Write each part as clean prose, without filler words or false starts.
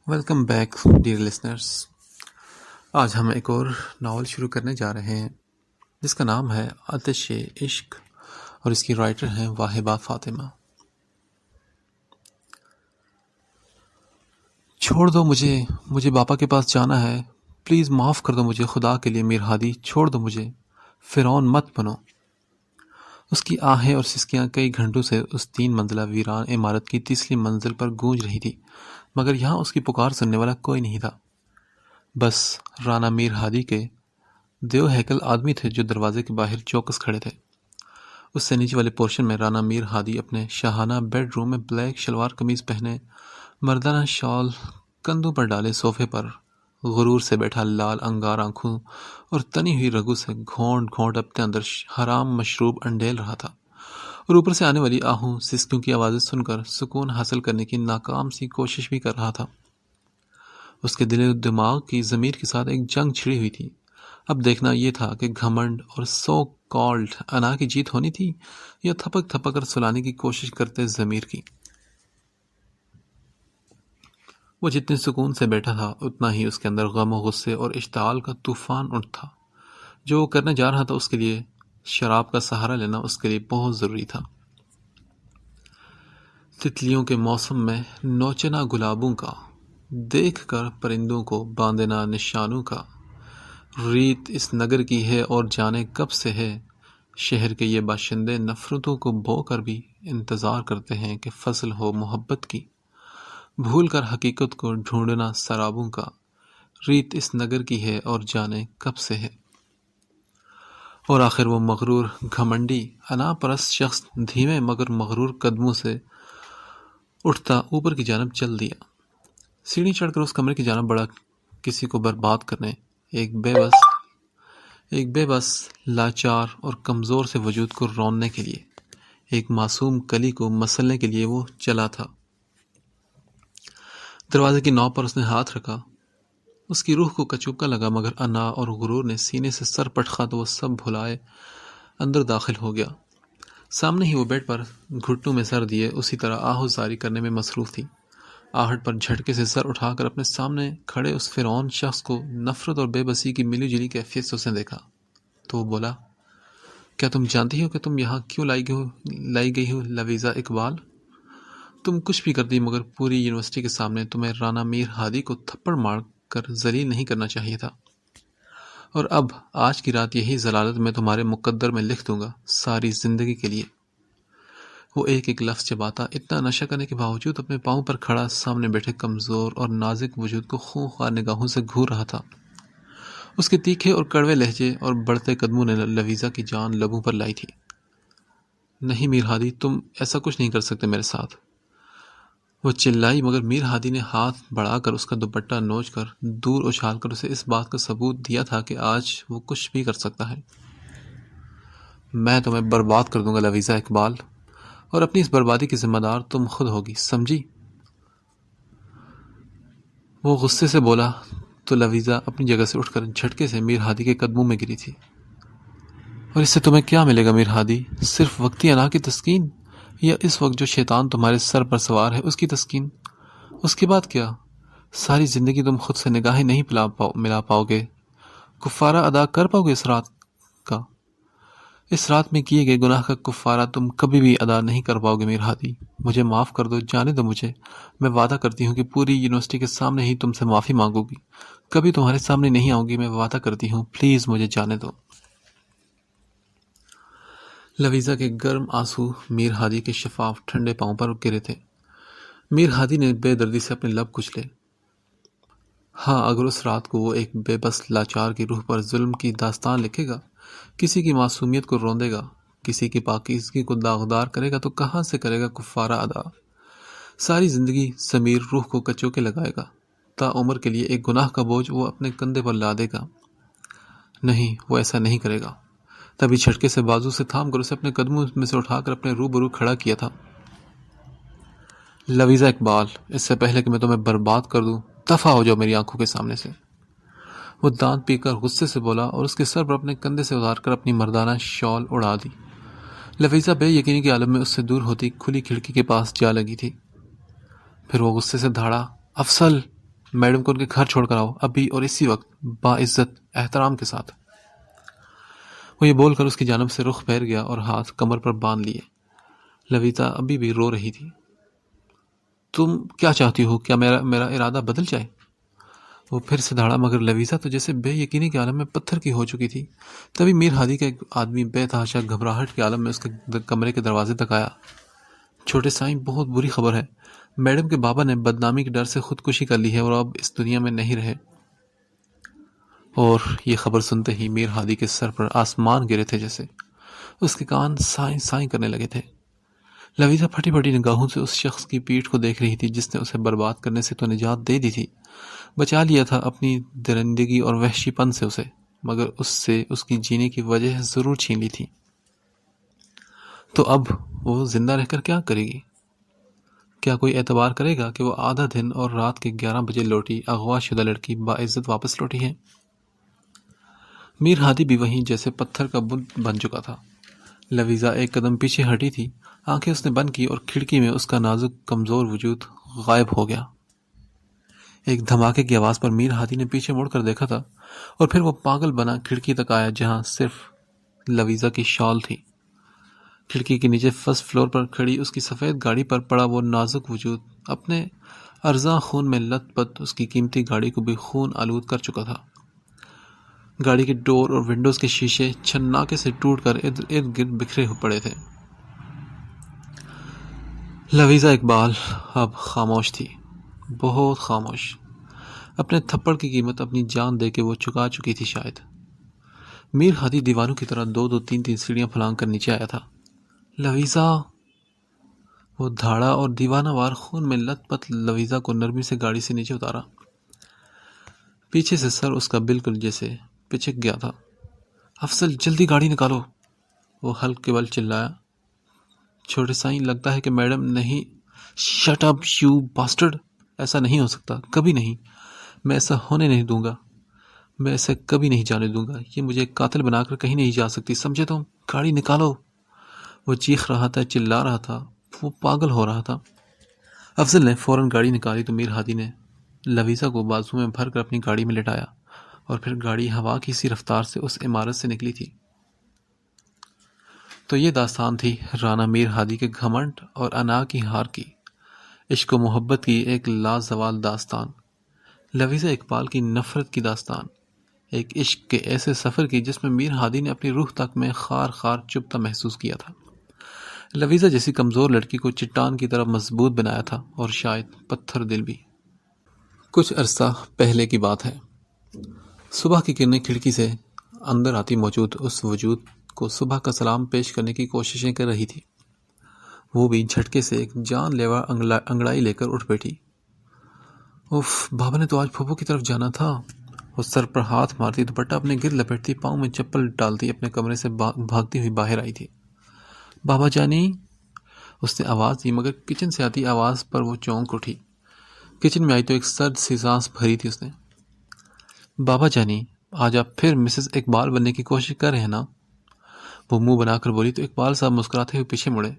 Welcome back dear listeners. آج ہم ایک اور ناول شروع کرنے جا رہے ہیں جس کا نام ہے آتش عشق اور اس کی رائٹر ہیں واہبہ فاطمہ. چھوڑ دو مجھے باپا کے پاس جانا ہے. پلیز معاف کر دو مجھے، خدا کے لیے میر ہادی چھوڑ دو مجھے. فرعون مت بنو. اس کی آہیں اور سسکیاں کئی گھنٹوں سے اس 3 منزلہ ویران عمارت کی تیسری منزل پر گونج رہی تھی، مگر یہاں اس کی پکار سننے والا کوئی نہیں تھا. بس رانا میر ہادی کے دیو ہیکل آدمی تھے جو دروازے کے باہر چوکس کھڑے تھے. اس سے نیچے والے پورشن میں رانا میر ہادی اپنے شاہانہ بیڈ روم میں بلیک شلوار قمیض پہنے، مردانہ شال کندھوں پر ڈالے صوفے پر غرور سے بیٹھا لال انگار آنکھوں اور تنی ہوئی رگوں سے گھونٹ گھونٹ اپنے اندر حرام مشروب انڈیل رہا تھا، اور اوپر سے آنے والی آہوں سسکیوں کی آوازیں سن کر سکون حاصل کرنے کی ناکام سی کوشش بھی کر رہا تھا. اس کے دل و دماغ کی ضمیر کے ساتھ ایک جنگ چھڑی ہوئی تھی. اب دیکھنا یہ تھا کہ گھمنڈ اور سو کالڈ انا کی جیت ہونی تھی یا تھپک تھپک کر سلانے کی کوشش کرتے ضمیر کی. وہ جتنے سکون سے بیٹھا تھا اتنا ہی اس کے اندر غم و غصے اور اشتعال کا طوفان اٹھ تھا. جو وہ کرنے جا رہا تھا اس کے لیے شراب کا سہارا لینا اس کے لیے بہت ضروری تھا. تتلیوں کے موسم میں نوچنا گلابوں کا، دیکھ کر پرندوں کو باندھنا نشانوں کا. ریت اس نگر کی ہے اور جانے کب سے ہے، شہر کے یہ باشندے نفرتوں کو بو کر بھی انتظار کرتے ہیں کہ فصل ہو محبت کی. بھول کر حقیقت کو ڈھونڈنا سرابوں کا، ریت اس نگر کی ہے اور جانے کب سے ہے. اور آخر وہ مغرور گھمنڈی انا پرست شخص دھیمے مگر مغرور قدموں سے اٹھتا اوپر کی جانب چل دیا. سیڑھی چڑھ کر اس کمرے کی جانب بڑھا، کسی کو برباد کرنے، ایک بے بس لاچار اور کمزور سے وجود کو روننے کے لیے، ایک معصوم کلی کو مسلنے کے لیے وہ چلا تھا. دروازے کی نوب پر اس نے ہاتھ رکھا. اس کی روح کو کچوکا لگا، مگر انا اور غرور نے سینے سے سر پٹخا تو وہ سب بھلائے اندر داخل ہو گیا. سامنے ہی وہ بیڈ پر گھٹنوں میں سر دیے اسی طرح آہو زاری کرنے میں مصروف تھی. آہٹ پر جھٹکے سے سر اٹھا کر اپنے سامنے کھڑے اس فرعون شخص کو نفرت اور بے بسی کی ملی جلی کیفیت سے اس نے دیکھا تو وہ بولا، کیا تم جانتی ہو کہ تم یہاں کیوں لائی گئی ہو لویزا اقبال؟ تم کچھ بھی کرتی مگر پوری یونیورسٹی کے سامنے تمہیں رانا میر ہادی کو تھپڑ مار کر ذلیل نہیں کرنا چاہیے تھا. اور اب آج کی رات یہی ضلالت میں تمہارے مقدر میں لکھ دوں گا، ساری زندگی کے لیے. وہ ایک ایک لفظ چباتا، اتنا نشہ کرنے کے باوجود اپنے پاؤں پر کھڑا سامنے بیٹھے کمزور اور نازک وجود کو خونخوار نگاہوں سے گھور رہا تھا. اس کے تیکھے اور کڑوے لہجے اور بڑھتے قدموں نے لویزا کی جان لبوں پر لائی تھی. نہیں میر ہادی، تم ایسا کچھ نہیں کر سکتے میرے ساتھ، وہ چلائی، مگر میر ہادی نے ہاتھ بڑھا کر اس کا دوپٹہ نوچ کر دور اچھال کر اسے اس بات کا ثبوت دیا تھا کہ آج وہ کچھ بھی کر سکتا ہے. میں تمہیں برباد کر دوں گا لویزا اقبال، اور اپنی اس بربادی کی ذمہ دار تم خود ہوگی، سمجھی؟ وہ غصے سے بولا تو لویزا اپنی جگہ سے اٹھ کر جھٹکے سے میر ہادی کے قدموں میں گری تھی. اور اس سے تمہیں کیا ملے گا میر ہادی؟ صرف وقتی انا کی تسکین، یا اس وقت جو شیطان تمہارے سر پر سوار ہے اس کی تسکین؟ اس کے بعد کیا؟ ساری زندگی تم خود سے نگاہیں نہیں ملا پاؤ گے، کفارہ ادا کر پاؤ گے اس رات کا؟ اس رات میں کیے گئے گناہ کا کفارہ تم کبھی بھی ادا نہیں کر پاؤ گے میر ہادی. مجھے معاف کر دو، جانے دو مجھے. میں وعدہ کرتی ہوں کہ پوری یونیورسٹی کے سامنے ہی تم سے معافی مانگوں گی، کبھی تمہارے سامنے نہیں آؤں گی. میں وعدہ کرتی ہوں، پلیز مجھے جانے دو. لویزا کے گرم آنسو میر ہادی کے شفاف ٹھنڈے پاؤں پر گرے تھے. میر ہادی نے بے دردی سے اپنے لب کچلے. ہاں، اگر اس رات کو وہ ایک بے بس لاچار کی روح پر ظلم کی داستان لکھے گا، کسی کی معصومیت کو روندے گا، کسی کی پاکیزگی کو داغدار کرے گا، تو کہاں سے کرے گا کفارہ ادا؟ ساری زندگی ضمیر روح کو کچوکے لگائے گا، تا عمر کے لیے ایک گناہ کا بوجھ وہ اپنے کندھے پر لادے گا. نہیں، وہ ایسا نہیں کرے گا. تبھی جھٹکے سے بازو سے تھام کر اسے اپنے قدموں میں سے اٹھا کر اپنے روبرو کھڑا کیا تھا. لویزا اقبال، اس سے پہلے کہ میں تمہیں برباد کر دوں، دفع ہو جاؤ میری آنکھوں کے سامنے سے. وہ دانت پی کر غصے سے بولا اور اس کے سر پر اپنے کندھے سے اتار کر اپنی مردانہ شال اڑا دی. لویزا بے یقینی کے عالم میں اس سے دور ہوتی کھلی کھڑکی کے پاس جا لگی تھی. پھر وہ غصے سے دھاڑا، افضل میڈم کو ان کے گھر چھوڑ کر آؤ، ابھی اور اسی وقت، باعزت احترام کے ساتھ۔ وہ یہ بول کر اس کی جانب سے رخ پھیر گیا اور ہاتھ کمر پر باندھ لیے۔ لویزا ابھی بھی رو رہی تھی۔ تم کیا چاہتی ہو؟ کیا میرا ارادہ بدل جائے؟ وہ پھر سے دھاڑا، مگر لویزا تو جیسے بے یقینی کے عالم میں پتھر کی ہو چکی تھی۔ تبھی میر ہادی کا ایک آدمی بے تحاشا گھبراہٹ کے عالم میں اس کے کمرے کے دروازے تک آیا۔ چھوٹے سائیں، بہت بری خبر ہے، میڈم کے بابا نے بدنامی کے ڈر سے خودکشی کر لی ہے اور اب اس دنیا میں نہیں رہے۔ اور یہ خبر سنتے ہی میر ہادی کے سر پر آسمان گرے تھے، جیسے اس کے کان سائیں سائیں کرنے لگے تھے۔ لویزا پھٹی پھٹی نگاہوں سے اس شخص کی پیٹھ کو دیکھ رہی تھی جس نے اسے برباد کرنے سے تو نجات دے دی تھی، بچا لیا تھا اپنی درندگی اور وحشی پن سے اسے، مگر اس سے اس کی جینے کی وجہ ضرور چھین لی تھی۔ تو اب وہ زندہ رہ کر کیا کرے گی؟ کیا کوئی اعتبار کرے گا کہ وہ آدھا دن اور رات کے 11 بجے لوٹی اغوا شدہ لڑکی باعزت واپس لوٹی ہے؟ میر ہادی بھی وہیں جیسے پتھر کا بت بن چکا تھا۔ لویزا ایک قدم پیچھے ہٹی تھی، آنکھیں اس نے بند کی اور کھڑکی میں اس کا نازک کمزور وجود غائب ہو گیا۔ ایک دھماکے کی آواز پر میر ہادی نے پیچھے مڑ کر دیکھا تھا اور پھر وہ پاگل بنا کھڑکی تک آیا جہاں صرف لویزا کی شال تھی۔ کھڑکی کے نیچے فرسٹ فلور پر کھڑی اس کی سفید گاڑی پر پڑا وہ نازک وجود اپنے ارزاں خون میں لت پت اس کی قیمتی گاڑی کو بھی خون آلود کر چکا تھا۔ گاڑی کے ڈور اور ونڈوز کے شیشے چھناکے سے ٹوٹ کر ارد گرد بکھرے پڑے تھے۔ لویزا اقبال اب خاموش تھی، بہت خاموش۔ اپنے تھپڑ کی قیمت اپنی جان دے کے وہ چکا چکی تھی شاید۔ میر ہادی دیوانوں کی طرح دو دو تین تین سیڑھیاں پھلانگ کر نیچے آیا تھا۔ لویزا! وہ دھاڑا اور دیوانہ وار خون میں لت پت لویزا کو نرمی سے گاڑی سے نیچے اتارا۔ پیچھے سے سر اس کا بالکل جیسے پچک گیا تھا۔ افضل، جلدی گاڑی نکالو! وہ حلق کے بل چلایا۔ چھوٹے سائیں، لگتا ہے کہ میڈم نہیں۔ Shut up you bastard! ایسا نہیں ہو سکتا، کبھی نہیں۔ میں ایسا ہونے نہیں دوں گا، میں ایسے کبھی نہیں جانے دوں گا۔ یہ مجھے قاتل بنا کر کہیں نہیں جا سکتی، سمجھے تم؟ گاڑی نکالو! وہ چیخ رہا تھا، چلا رہا تھا، وہ پاگل ہو رہا تھا۔ افضل نے فوراً گاڑی نکالی تو میر ہادی نے لویزا کو بازو میں بھر کر اپنی گاڑی میں لٹایا اور پھر گاڑی ہوا کی سی رفتار سے اس عمارت سے نکلی تھی۔ تو یہ داستان تھی رانا میر ہادی کے گھمنڈ اور انا کی ہار کی، عشق و محبت کی ایک لازوال داستان، لویزا اقبال کی نفرت کی داستان، ایک عشق کے ایسے سفر کی جس میں میر ہادی نے اپنی روح تک میں خار خار چبھتا محسوس کیا تھا۔ لویزا جیسی کمزور لڑکی کو چٹان کی طرح مضبوط بنایا تھا، اور شاید پتھر دل بھی۔ کچھ عرصہ پہلے کی بات ہے۔ صبح کی کرنیں کھڑکی سے اندر آتی موجود اس وجود کو صبح کا سلام پیش کرنے کی کوششیں کر رہی تھی۔ وہ بھی جھٹکے سے ایک جان لیوا انگڑائی لے کر اٹھ بیٹھی۔ اف، بابا نے تو آج پھوپھو کی طرف جانا تھا۔ وہ سر پر ہاتھ مارتی، دوپٹہ اپنے گرد لپیٹتی، پاؤں میں چپل ڈالتی اپنے کمرے سے بھاگتی ہوئی باہر آئی تھی۔ بابا جانی! اس نے آواز دی، مگر کچن سے آتی آواز پر وہ چونک اٹھی۔ کچن میں آئی تو ایک سرد سی سانس بھری تھی اس نے۔ بابا جانی، آج آپ پھر مسز اقبال بننے کی کوشش کر رہے ہیں نا؟ وہ منہ بنا کر بولی تو اقبال صاحب مسکراتے ہوئے پیچھے مڑے۔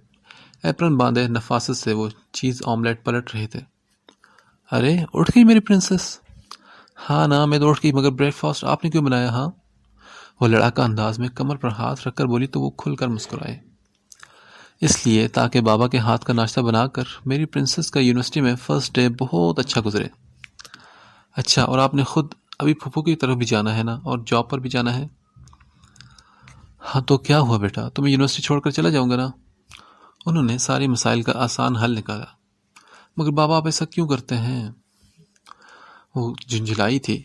ایپرن باندھے نفاست سے وہ چیز آملیٹ پلٹ رہے تھے۔ ارے اٹھ گئی میری پرنسس؟ ہاں نا، میں تو اٹھ گئی، مگر بریک فاسٹ آپ نے کیوں بنایا؟ ہاں، وہ لڑاکا انداز میں کمر پر ہاتھ رکھ کر بولی تو وہ کھل کر مسکرائے۔ اس لیے تاکہ بابا کے ہاتھ کا ناشتہ بنا کر میری پرنسس کا یونیورسٹی میں فرسٹ ڈے بہت اچھا گزرے۔ اچھا، اور آپ نے خود ابھی پھپھو کی طرف بھی جانا ہے نا، اور جاب پر بھی جانا ہے؟ ہاں تو کیا ہوا بیٹا، تو میں یونیورسٹی چھوڑ کر چلا جاؤں گا نا۔ انہوں نے سارے مسائل کا آسان حل نکالا۔ مگر بابا آپ ایسا کیوں کرتے ہیں؟ وہ جھنجھلائی تھی۔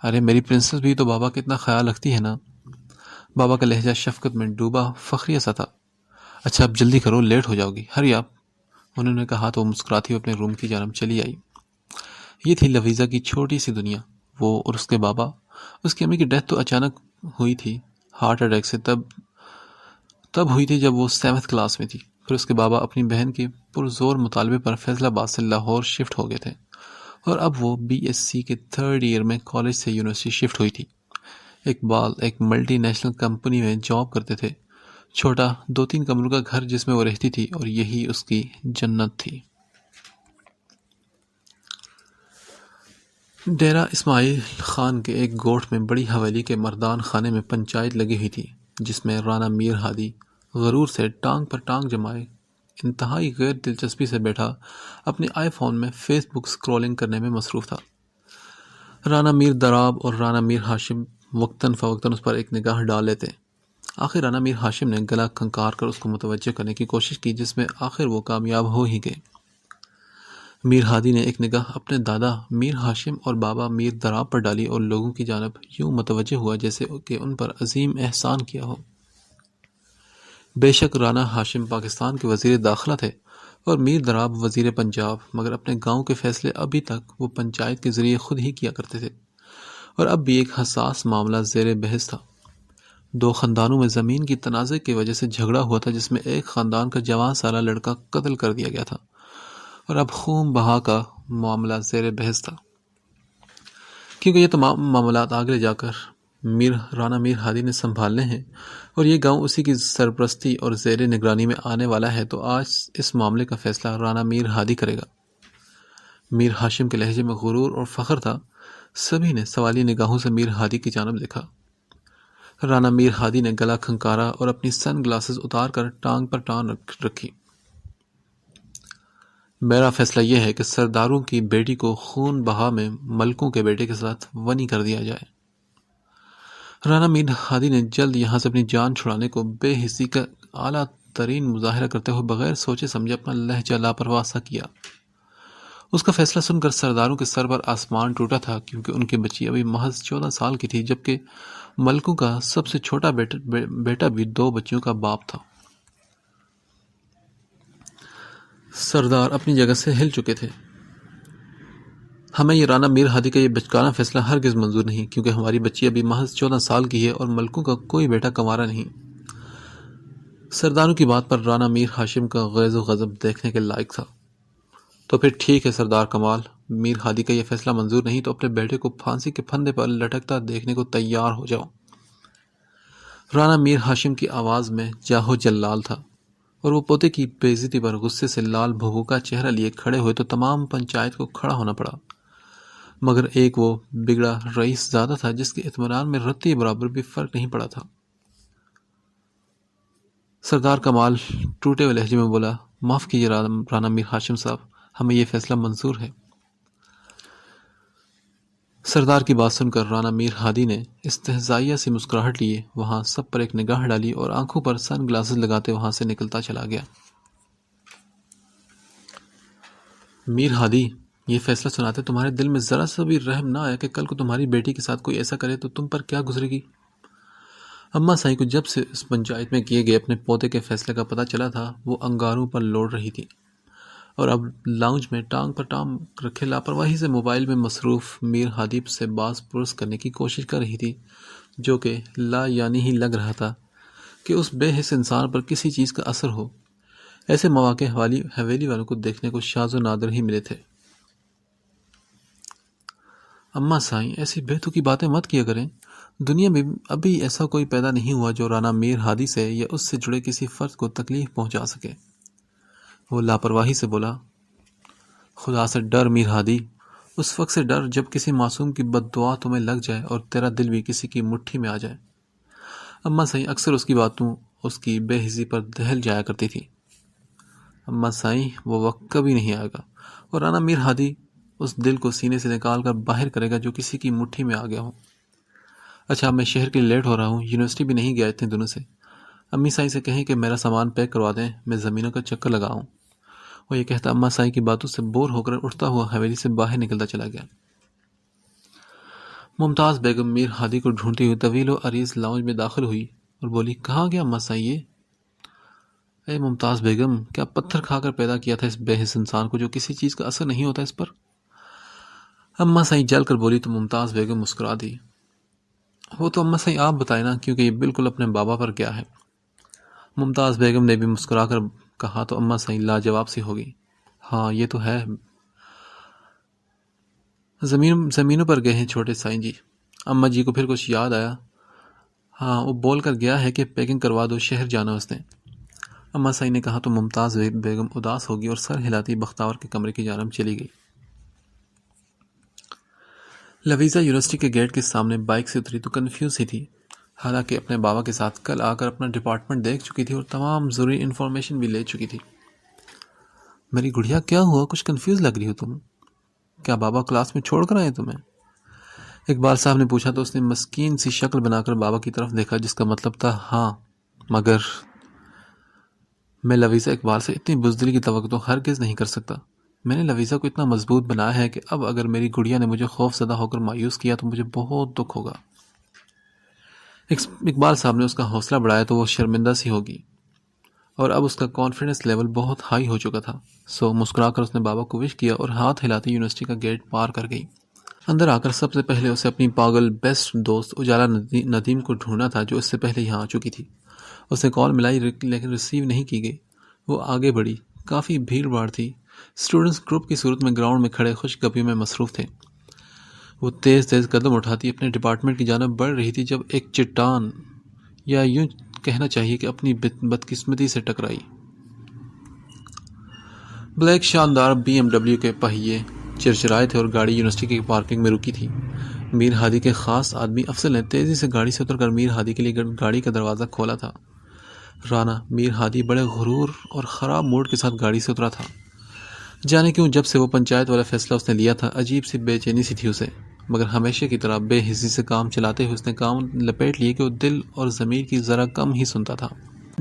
ارے میری پرنسس بھی تو بابا کا اتنا خیال رکھتی ہے نا۔ بابا کا لہجہ شفقت میں ڈوبا فخریہ سا تھا۔ اچھا اب جلدی کرو، لیٹ ہو جاؤ گی، ہری آپ، انہوں نے کہا تو وہ مسکراتی ہوئی اپنے روم کی جانب چلی آئی۔ یہ تھی لویزا کی چھوٹی سی دنیا۔ وہ اور اس کے بابا۔ اس کی امی کی ڈیتھ تو اچانک ہوئی تھی، ہارٹ اٹیک سے، تب ہوئی تھی جب وہ 7th کلاس میں تھی۔ پھر اس کے بابا اپنی بہن کے پرزور مطالبے پر فیصل آباد سے لاہور شفٹ ہو گئے تھے، اور اب وہ BSc کے 3rd ایئر میں کالج سے یونیورسٹی شفٹ ہوئی تھی۔ اقبال ایک ملٹی نیشنل کمپنی میں جاب کرتے تھے، چھوٹا 2-3 کمروں کا گھر جس میں وہ رہتی تھی، اور یہی اس کی جنت تھی۔ ڈیرہ اسماعیل خان کے ایک گوٹھ میں بڑی حویلی کے مردان خانے میں پنچایت لگی ہوئی تھی، جس میں رانا میر ہادی غرور سے ٹانگ پر ٹانگ جمائے انتہائی غیر دلچسپی سے بیٹھا اپنے آئی فون میں فیس بک سکرولنگ کرنے میں مصروف تھا۔ رانا میر دراب اور رانا میر ہاشم وقتاً فوقتاً اس پر ایک نگاہ ڈال لیتے۔ آخر رانا میر ہاشم نے گلا کھنکار کر اس کو متوجہ کرنے کی کوشش کی، جس میں آخر وہ کامیاب ہو ہی گئے۔ میر ہادی نے ایک نگاہ اپنے دادا میر ہاشم اور بابا میر دراب پر ڈالی اور لوگوں کی جانب یوں متوجہ ہوا جیسے کہ ان پر عظیم احسان کیا ہو۔ بے شک رانا ہاشم پاکستان کے وزیر داخلہ تھے اور میر دراب وزیر پنجاب، مگر اپنے گاؤں کے فیصلے ابھی تک وہ پنچایت کے ذریعے خود ہی کیا کرتے تھے، اور اب بھی ایک حساس معاملہ زیر بحث تھا۔ دو خاندانوں میں زمین کی تنازع کی وجہ سے جھگڑا ہوا تھا، جس میں ایک خاندان کا جوان سالہ لڑکا قتل کر دیا گیا تھا، اور اب خون بہا کا معاملہ زیر بحث تھا۔ کیونکہ یہ تمام معاملات آگے جا کر رانا میر ہادی نے سنبھالنے ہیں اور یہ گاؤں اسی کی سرپرستی اور زیر نگرانی میں آنے والا ہے، تو آج اس معاملے کا فیصلہ رانا میر ہادی کرے گا۔ میر ہاشم کے لہجے میں غرور اور فخر تھا۔ سبھی نے سوالی نگاہوں سے میر ہادی کی جانب دیکھا۔ رانا میر ہادی نے گلا کھنکارا اور اپنی سن گلاسز اتار کر ٹانگ پر ٹانگ رکھی۔ میرا فیصلہ یہ ہے کہ سرداروں کی بیٹی کو خون بہا میں ملکوں کے بیٹے کے ساتھ ونی کر دیا جائے۔ رانا میر ہادی نے جلد یہاں سے اپنی جان چھڑانے کو بے حسی کا اعلیٰ ترین مظاہرہ کرتے ہوئے بغیر سوچے سمجھے اپنا لہجہ لاپرواہ سا کیا۔ اس کا فیصلہ سن کر سرداروں کے سر پر آسمان ٹوٹا تھا، کیونکہ ان کی بچی ابھی محض 14 سال کی تھی، جبکہ ملکوں کا سب سے چھوٹا بیٹا بھی 2 بچیوں کا باپ تھا۔ سردار اپنی جگہ سے ہل چکے تھے۔ ہمیں یہ رانا میر ہادی کا یہ بچگانہ فیصلہ ہرگز منظور نہیں، کیونکہ ہماری بچی ابھی محض 14 سال کی ہے اور ملکوں کا کوئی بیٹا کنوارا نہیں۔ سرداروں کی بات پر رانا میر ہاشم کا غیظ و غضب دیکھنے کے لائق تھا۔ تو پھر ٹھیک ہے سردار کمال، میر ہادی کا یہ فیصلہ منظور نہیں تو اپنے بیٹے کو پھانسی کے پھندے پر لٹکتا دیکھنے کو تیار ہو جاؤ۔ رانا میر ہاشم کی آواز میں جاہو جلال تھا، اور وہ پوتے کی بے عزتی پر غصے سے لال بھگو کا چہرہ لیے کھڑے ہوئے تو تمام پنچایت کو کھڑا ہونا پڑا، مگر ایک وہ بگڑا رئیس زیادہ تھا جس کے اطمینان میں رتی برابر بھی فرق نہیں پڑا تھا۔ سردار کمال ٹوٹے ہوئے لہجے میں بولا، معاف کیجیے رانا میر ہاشم صاحب، ہمیں یہ فیصلہ منظور ہے۔ سردار کی بات سن کر رانا میر ہادی نے استہزائیہ سی مسکراہٹ لیے وہاں سب پر ایک نگاہ ڈالی اور آنکھوں پر سن گلاسز لگاتے وہاں سے نکلتا چلا گیا۔ میر ہادی، یہ فیصلہ سناتے تمہارے دل میں ذرا سا بھی رحم نہ آیا کہ کل کو تمہاری بیٹی کے ساتھ کوئی ایسا کرے تو تم پر کیا گزرے گی؟ اماں سائیں کو جب سے اس پنچایت میں کیے گئے اپنے پوتے کے فیصلے کا پتہ چلا تھا، وہ انگاروں پر لوٹ رہی تھی، اور اب لاؤنج میں ٹانگ پر ٹانگ رکھے لاپرواہی سے موبائل میں مصروف میر ہادی سے باز پرس کرنے کی کوشش کر رہی تھی، جو کہ لا یعنی ہی لگ رہا تھا کہ اس بے حس انسان پر کسی چیز کا اثر ہو۔ ایسے مواقع حویلی والوں کو دیکھنے کو شاذ و نادر ہی ملے تھے۔ اماں سائیں، ایسی بیتوکی باتیں مت کیا کریں۔ دنیا میں ابھی ایسا کوئی پیدا نہیں ہوا جو رانا میر ہادی سے یا اس سے جڑے کسی فرد کو تکلیف پہنچا سکے۔ وہ لاپرواہی سے بولا، خدا سے ڈر میر ہادی، اس وقت سے ڈر جب کسی معصوم کی بد دعا تمہیں لگ جائے اور تیرا دل بھی کسی کی مٹھی میں آ جائے۔ اماں سائیں اکثر اس کی باتوں اس کی بے حسی پر دہل جایا کرتی تھی۔ اماں سائیں، وہ وقت کبھی نہیں آئے گا اور رانا میر ہادی اس دل کو سینے سے نکال کر باہر کرے گا جو کسی کی مٹھی میں آ گیا ہو۔ اچھا، میں شہر کے لیے لیٹ ہو رہا ہوں، یونیورسٹی بھی نہیں گیا اتنے دنوں سے۔ امی سائیں سے کہیں کہ میرا سامان پیک کروا دیں، میں زمینوں کا چکر لگاؤں۔ وہ یہ کہتا اماں سائیں کی باتوں سے بور ہو کر اٹھتا ہوا حویلی سے باہر نکلتا چلا گیا۔ ممتاز بیگم میر ہادی کو ڈھونڈتی ہوئی طویل و عریض لاؤنج میں داخل ہوئی اور بولی، کہاں گیا اماں سائیں یہ؟ اے ممتاز بیگم، کیا پتھر کھا کر پیدا کیا تھا اس بے حس انسان کو جو کسی چیز کا اثر نہیں ہوتا اس پر؟ اماں سائیں جل کر بولی تو ممتاز بیگم مسکرا دی۔ وہ تو اماں سائیں آپ بتائیں نا، کیونکہ یہ بالکل اپنے بابا پر گیا ہے۔ ممتاز بیگم نے بھی مسکرا کر کہا تو اماں سائیں لاجواب سی ہوگی، ہاں یہ تو ہے، زمینوں پر گئے ہیں چھوٹے سائیں جی۔ اماں جی کو پھر کچھ یاد آیا، ہاں وہ بول کر گیا ہے کہ پیکنگ کروا دو، شہر جانا اس نے۔ اماں سائیں نے کہا تو ممتاز بیگم اداس ہوگی اور سر ہلاتی بختاور کے کمرے کی جانب چلی گئی۔ لویزا یونیورسٹی کے گیٹ کے سامنے بائک سے اتری تو کنفیوز ہی تھی، حالانکہ اپنے بابا کے ساتھ کل آ کر اپنا ڈپارٹمنٹ دیکھ چکی تھی اور تمام ضروری انفارمیشن بھی لے چکی تھی۔ میری گڑیا کیا ہوا؟ کچھ کنفیوز لگ رہی ہو تم۔ کیا بابا کلاس میں چھوڑ کر آئے تمہیں؟ اقبال صاحب نے پوچھا تو اس نے مسکین سی شکل بنا کر بابا کی طرف دیکھا، جس کا مطلب تھا ہاں، مگر میں لویزا اقبال سے اتنی بزدلی کی توقع ہرگز نہیں کر سکتا۔ میں نے لویزا کو اتنا مضبوط بنایا ہے کہ اب اگر میری گڑیا نے مجھے خوف زدہ ہو کر مایوس کیا تو مجھے بہت دکھ ہوگا۔ اقبال صاحب نے اس کا حوصلہ بڑھایا تو وہ شرمندہ سی ہوگی، اور اب اس کا کانفیڈنس لیول بہت ہائی ہو چکا تھا۔ سو مسکرا کر اس نے بابا کو وش کیا اور ہاتھ ہلاتے یونیورسٹی کا گیٹ پار کر گئی۔ اندر آ کر سب سے پہلے اسے اپنی پاگل بیسٹ دوست اجالا ندیم کو ڈھونڈنا تھا، جو اس سے پہلے یہاں آ چکی تھی۔ اسے کال ملائی لیکن ریسیو نہیں کی گئی۔ وہ آگے بڑھی، کافی بھیڑ بھاڑ تھی۔ اسٹوڈنٹس گروپ کی صورت میں گراؤنڈ میں کھڑے خوش گپیوں میں مصروف تھے۔ وہ تیز تیز قدم اٹھاتی اپنے ڈپارٹمنٹ کی جانب بڑھ رہی تھی جب ایک چٹان، یا یوں کہنا چاہیے کہ اپنی بدقسمتی سے ٹکرائی۔ بلیک شاندار BMW کے پہیے چرچرائے تھے اور گاڑی یونیورسٹی کی پارکنگ میں رکی تھی۔ میر ہادی کے خاص آدمی افضل نے تیزی سے گاڑی سے اتر کر میر ہادی کے لیے گاڑی کا دروازہ کھولا تھا۔ رانا میر ہادی بڑے غرور اور خراب موڈ کے ساتھ گاڑی سے اترا تھا۔ جانے کیوں جب سے وہ پنچایت والا فیصلہ اس نے لیا تھا، عجیب سی بے چینی سی تھی اسے، مگر ہمیشہ کی طرح بے حسی سے کام چلاتے ہوئے اس نے کام لپیٹ لیے کہ وہ دل اور ضمیر کی ذرا کم ہی سنتا تھا۔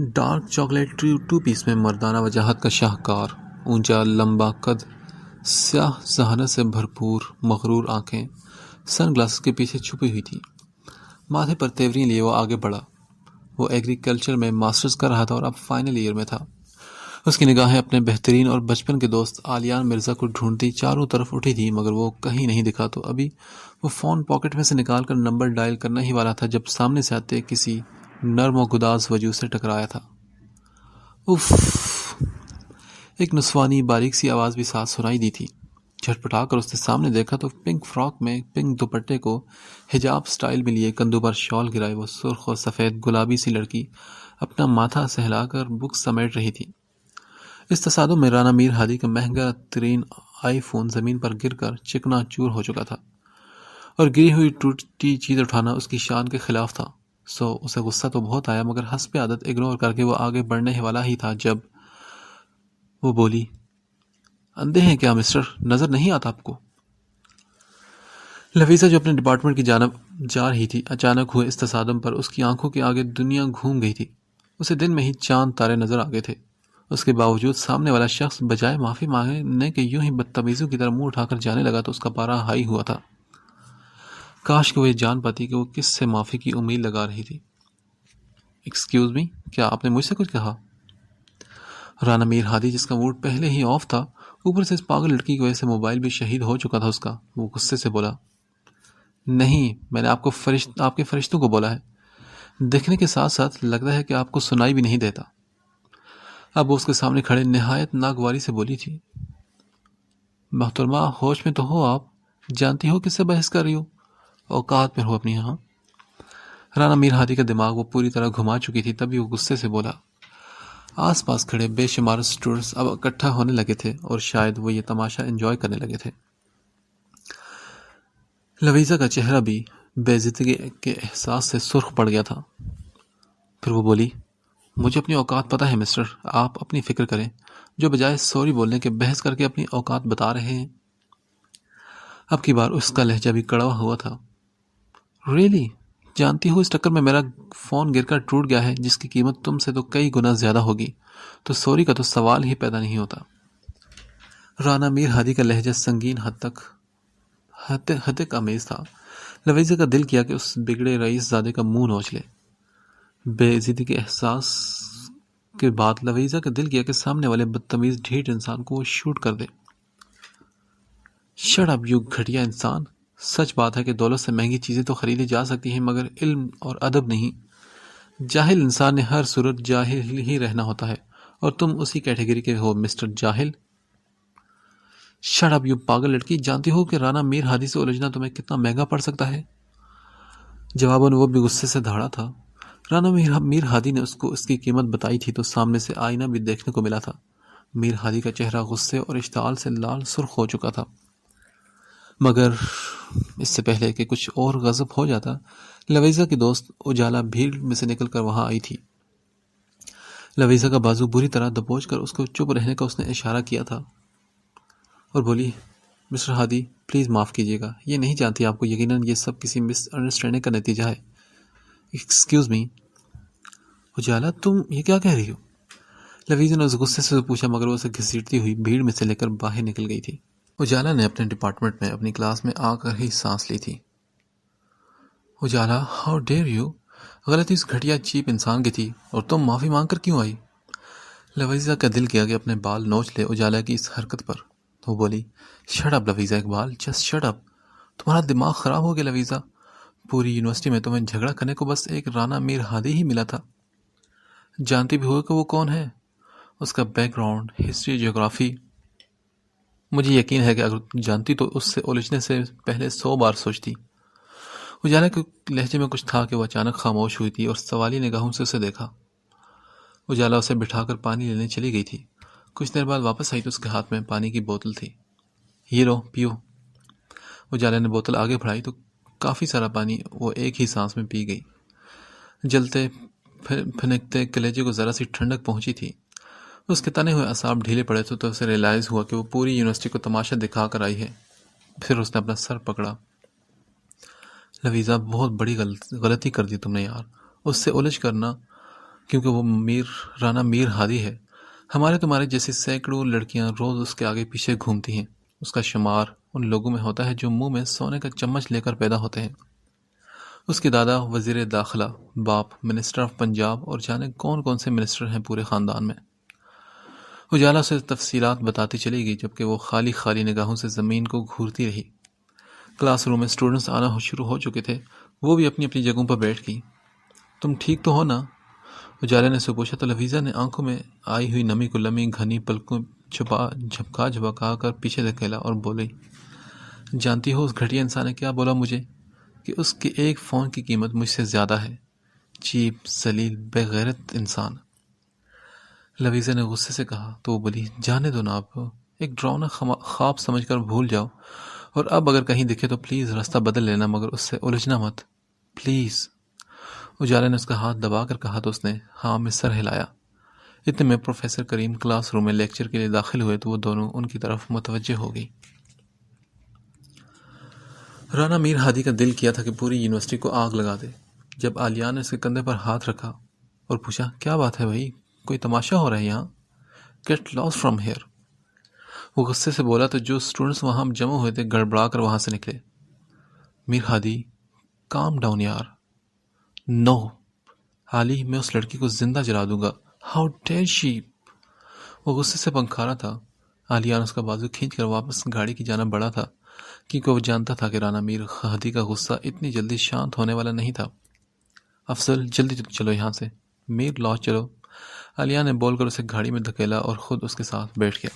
ڈارک چاکلیٹ 2 پیس میں مردانہ وجاہت کا شاہکار، اونچا لمبا قد، سیاہ ذہانت سے بھرپور مغرور آنکھیں سن گلاسز کے پیچھے چھپی ہوئی تھی۔ ماتھے پر تیوری لیے وہ آگے بڑھا۔ وہ ایگریکلچر میں ماسٹرز کر رہا تھا اور اب فائنل ایئر میں تھا۔ اس کی نگاہیں اپنے بہترین اور بچپن کے دوست آلیان مرزا کو ڈھونڈتی چاروں طرف اٹھی تھی، مگر وہ کہیں نہیں دکھا تو ابھی وہ فون پاکٹ میں سے نکال کر نمبر ڈائل کرنا ہی والا تھا جب سامنے سے آتے کسی نرم و گداز وجود سے ٹکرایا تھا۔ اف! ایک نسوانی باریک سی آواز بھی ساتھ سنائی دی تھی۔ جھٹپٹا کر اس نے سامنے دیکھا تو پنک فراک میں پنک دوپٹے کو حجاب سٹائل میں لیے کندھوں پر شال گرائے وہ سرخ اور سفید گلابی سی لڑکی اپنا ماتھا سہلا کر بک سمیٹ رہی تھی۔ اس تصادم میں رانا میر ہادی کا مہنگا ترین آئی فون زمین پر گر کر چکنا چور ہو چکا تھا، اور گری ہوئی ٹوٹی چیز اٹھانا اس کی شان کے خلاف تھا۔ سو اسے غصہ تو بہت آیا، مگر حسب عادت اگنور کر کے وہ آگے بڑھنے والا ہی تھا جب وہ بولی، اندھے ہیں کیا مسٹر؟ نظر نہیں آتا آپ کو؟ لویزا جو اپنے ڈپارٹمنٹ کی جانب جا رہی تھی، اچانک ہوئے اس تصادم پر اس کی آنکھوں کے آگے دنیا گھوم گئی تھی۔ اسے دن میں ہی چاند تارے نظر آ گئے تھے۔ اس کے باوجود سامنے والا شخص بجائے معافی مانگنے کے یوں ہی بدتمیزوں کی طرح منہ اٹھا کر جانے لگا تو اس کا پارا ہائی ہوا تھا۔ کاش کہ وہ یہ جان پاتی کہ وہ کس سے معافی کی امید لگا رہی تھی۔ ایکسکیوز می، کیا آپ نے مجھ سے کچھ کہا؟ رانا میر ہادی، جس کا موڈ پہلے ہی آف تھا، اوپر سے اس پاگل لڑکی کی وجہ سے موبائل بھی شہید ہو چکا تھا اس کا، وہ غصے سے بولا، نہیں، میں نے آپ کے فرشتوں کو بولا ہے۔ دیکھنے کے ساتھ ساتھ لگتا ہے کہ آپ کو سنائی بھی نہیں دیتا۔ اب وہ اس کے سامنے کھڑے نہایت ناگواری سے بولی تھی، محترمہ ہوش میں تو ہو آپ؟ جانتی ہو کس سے بحث کر رہی ہو؟ اوقات میں ہو اپنی یہاں۔ رانا میر ہادی کا دماغ وہ پوری طرح گھما چکی تھی، تبھی وہ غصے سے بولا۔ آس پاس کھڑے بے شمار اسٹوڈنٹس اب اکٹھا ہونے لگے تھے اور شاید وہ یہ تماشا انجوائے کرنے لگے تھے۔ لویزا کا چہرہ بھی بے عزتی کے احساس سے سرخ پڑ گیا تھا۔ پھر وہ بولی، مجھے اپنی اوقات پتہ ہے مسٹر، آپ اپنی فکر کریں، جو بجائے سوری بولنے کے بحث کر کے اپنی اوقات بتا رہے ہیں۔ اب کی بار اس کا لہجہ بھی کڑوا ہوا تھا۔ ریئلی؟ جانتی ہو اس ٹکر میں میرا فون گر کر ٹوٹ گیا ہے، جس کی قیمت تم سے تو کئی گنا زیادہ ہوگی، تو سوری کا تو سوال ہی پیدا نہیں ہوتا۔ رانا میر ہادی کا لہجہ سنگین حد تک آمیز تھا۔ لویزا کا دل کیا کہ اس بگڑے رئیس زادے کا منہ نوچ لے۔ بے عزتی کے احساس کے بعد لویزا کا دل کیا کہ سامنے والے بدتمیز ڈھیٹ انسان کو وہ شوٹ کر دے۔ شٹ اپ یو گھٹیا انسان! سچ بات ہے کہ دولت سے مہنگی چیزیں تو خریدی جا سکتی ہیں، مگر علم اور ادب نہیں۔ جاہل انسان نے ہر صورت جاہل ہی رہنا ہوتا ہے، اور تم اسی کیٹیگری کے ہو مسٹر جاہل۔ شٹ اپ یو پاگل لڑکی! جانتی ہو کہ رانا میر ہادی سے الجھنا تمہیں کتنا مہنگا پڑ سکتا ہے؟ جواباً وہ بھی غصے سے دھاڑا تھا۔ رانا میر ہادی نے اس کو اس کی قیمت بتائی تھی تو سامنے سے آئینہ بھی دیکھنے کو ملا تھا۔ میر ہادی کا چہرہ غصے اور اشتعال سے لال سرخ ہو چکا تھا، مگر اس سے پہلے کہ کچھ اور غضب ہو جاتا، لویزا کی دوست اجالا بھیڑ میں سے نکل کر وہاں آئی تھی۔ لویزا کا بازو بری طرح دبوچ کر اس کو چپ رہنے کا اس نے اشارہ کیا تھا اور بولی، مسٹر ہادی پلیز معاف کیجیے گا، یہ نہیں جانتی آپ کو یقیناً یہ سب کسی مس انڈرسٹینڈنگ کا نتیجہ ہے۔ ایکسکیوز می اجالا، تم یہ کیا کہہ رہی ہو؟ لویزا نے اس غصے سے پوچھا، مگر وہ اسے گھسیٹتی ہوئی بھیڑ میں سے لے کر باہر نکل گئی تھی۔ اجالا نے اپنے ڈپارٹمنٹ میں اپنی کلاس میں آ کر ہی سانس لی تھی۔ اجالا، ہاؤ ڈیئر یو، غلطی اس گھٹیا چیپ انسان کی تھی اور تم معافی مانگ کر کیوں آئی؟ لویزا کا دل کیا کہ اپنے بال نوچ لے اجالا کی اس حرکت پر، تو وہ بولی، shut up Louisa Iqbal, just shut up, تمہارا دماغ خراب ہو گیا لویزا، پوری یونیورسٹی میں تمہیں جھگڑا کرنے کو بس ایک رانا میر ہادی ہی ملا تھا۔ جانتی بھی ہو کہ وہ کون ہے، اس کا بیک گراؤنڈ، ہسٹری، جغرافی؟ مجھے یقین ہے کہ اگر جانتی تو اس سے الجھنے سے پہلے 100 بار سوچتی۔ اجالا کے لہجے میں کچھ تھا کہ وہ اچانک خاموش ہوئی تھی اور سوالی نگاہوں سے اسے دیکھا۔ اجالا اسے بٹھا کر پانی لینے چلی گئی تھی۔ کچھ دیر بعد واپس آئی تو اس کے ہاتھ میں پانی کی بوتل تھی۔ یہ لو پیو۔ اجالا نے بوتل آگے بڑھائی تو کافی سارا پانی وہ ایک ہی سانس میں پی گئی۔ جلتے پھنکتے کلیجے کو ذرا سی ٹھنڈک پہنچی تھی۔ اس کے تنے ہوئے اعصاب ڈھیلے پڑے تھے تو اسے ریئلائز ہوا کہ وہ پوری یونیورسٹی کو تماشا دکھا کر آئی ہے۔ پھر اس نے اپنا سر پکڑا۔ لویزا، بہت بڑی غلطی کر دی تم نے یار، اس سے الجھ کرنا، کیونکہ وہ رانا میر ہادی ہے۔ ہمارے تمہارے جیسی سینکڑوں لڑکیاں روز اس کے آگے پیچھے گھومتی ہیں۔ اس کا شمار ان لوگوں میں ہوتا ہے جو منہ میں سونے کا چمچ لے کر پیدا ہوتے ہیں۔ اس کے دادا وزیر داخلہ، باپ منسٹر آف پنجاب اور جانے کون کون سے منسٹر ہیں پورے خاندان میں۔ اجالا سے تفصیلات بتاتی چلی گئی جبکہ وہ خالی خالی نگاہوں سے زمین کو گھورتی رہی۔ کلاس روم میں اسٹوڈنٹس آنا شروع ہو چکے تھے، وہ بھی اپنی اپنی جگہوں پر بیٹھ گئی۔ تم ٹھیک تو ہو نا؟ اجالا نے اسے پوچھا تو لویزا نے آنکھوں میں آئی ہوئی نمی کو لمی گھنی پلکوں جھپکا کر پیچھے دھکیلا اور بولی، جانتی ہو اس گھٹیا انسان نے کیا بولا مجھے؟ کہ اس کے ایک فون کی قیمت مجھ سے زیادہ ہے۔ چیپ، ذلیل، بے غیرت انسان۔ لویزا نے غصے سے کہا تو وہ بولی، جانے دو نا آپ، ایک ڈراؤنا خواب سمجھ کر بھول جاؤ، اور اب اگر کہیں دکھے تو پلیز راستہ بدل لینا، مگر اس سے الجھنا مت، پلیز۔ اجالا نے اس کا ہاتھ دبا کر کہا تو اس نے ہاں میں سر ہلایا۔ اتنے میں پروفیسر کریم کلاس روم میں لیکچر کے لیے داخل ہوئے تو وہ دونوں ان کی طرف متوجہ ہو گئی۔ رانا میر ہادی کا دل کیا تھا کہ پوری یونیورسٹی کو آگ لگا دے۔ جب عالیہ نے اس کے کندھے پر ہاتھ رکھا اور پوچھا، کیا بات ہے بھائی، کوئی تماشا ہو رہا ہے یہاں؟ Get lost from here. وہ غصے سے بولا تو جو اسٹوڈنٹس وہاں جمع ہوئے تھے گڑبڑا کر وہاں سے نکلے۔ میر ہادی، کام ڈاؤن یار۔ نو عالی، میں اس لڑکی کو زندہ جلا دوں گا۔ ہاؤ ڈیئر شی۔ وہ غصے سے پنکھارا تھا۔ عالیہ نے اس کا بازو کھینچ کر واپس گاڑی کی جانب بڑھا تھا، کیونکہ وہ جانتا تھا کہ رانا میر ہادی کا غصہ اتنی جلدی شانت ہونے والا نہیں تھا۔ افضل، جلدی چلو یہاں سے، میر لاؤ چلو، عالیہ نے بول کر اسے گاڑی میں دھکیلا اور خود اس کے ساتھ بیٹھ گیا۔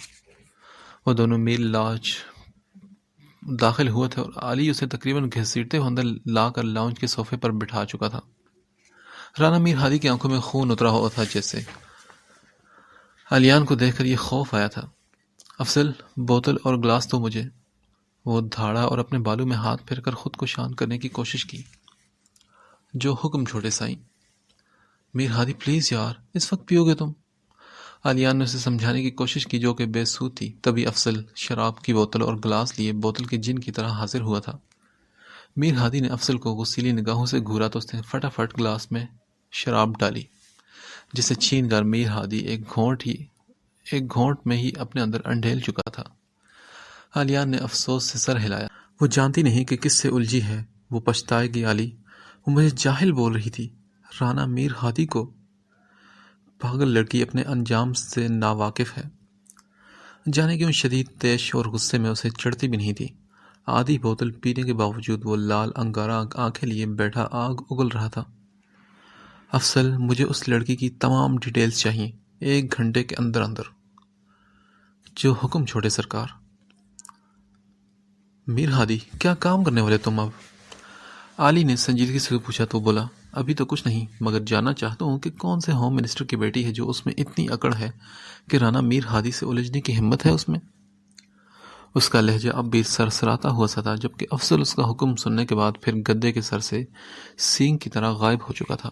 وہ دونوں میل لاج داخل ہوئے تھے اور علی اسے تقریباً گھسیٹتے ہوئے اندر لا کر لاؤنج کے صوفے پر بٹھا چکا تھا۔ رانا میر ہادی کی آنکھوں میں خون اترا ہوا تھا جیسے۔ علیان کو دیکھ کر یہ خوف آیا تھا۔ افضل، بوتل اور گلاس دو مجھے۔ وہ دھاڑا اور اپنے بالوں میں ہاتھ پھیر کر خود کو شانت کرنے کی کوشش کی۔ جو حکم چھوٹے سائیں۔ میر ہادی پلیز یار، اس وقت پیو گے تم؟ علیان نے اسے سمجھانے کی کوشش کی جو کہ بے سود تھی۔ تبھی افضل شراب کی بوتل اور گلاس لیے بوتل کے جن کی طرح حاضر ہوا تھا۔ میر ہادی نے افضل کو غصیلی نگاہوں سے گھورا تو اس نے فٹافٹ گلاس میں شراب ڈالی، جسے چھین کر میر ہادی ایک گھونٹ میں ہی اپنے اندر انڈھیل چکا تھا۔ علیان نے افسوس سے سر ہلایا۔ وہ جانتی نہیں کہ کس سے الجھی ہے، وہ پچھتائے گی علی، وہ مجھے جاہل بول رہی تھی۔ رانا میر ہادی کو؟ پاگل لڑکی اپنے انجام سے ناواقف ہے۔ جانے کیوں شدید تیش اور غصے میں اسے چڑھتی بھی نہیں تھی۔ آدھی بوتل پینے کے باوجود وہ لال انگارہ آنکھیں لیے بیٹھا آگ اگل رہا تھا۔ افضل، مجھے اس لڑکی کی تمام ڈیٹیلز چاہیے، 1 گھنٹے کے اندر اندر۔ جو حکم چھوٹے سرکار۔ میر ہادی، کیا کام کرنے والے تم اب؟ علی نے سنجیدگی سے پوچھا تو بولا، ابھی تو کچھ نہیں، مگر جاننا چاہتا ہوں کہ کون سے ہوم منسٹر کی بیٹی ہے جو اس میں اتنی اکڑ ہے کہ رانا میر ہادی سے الجھنے کی ہمت ہے اس میں۔ اس کا لہجہ اب بھی سرسراتا ہوا سا تھا، جبکہ افضل اس کا حکم سننے کے بعد پھر گدے کے سر سے سینگ کی طرح غائب ہو چکا تھا۔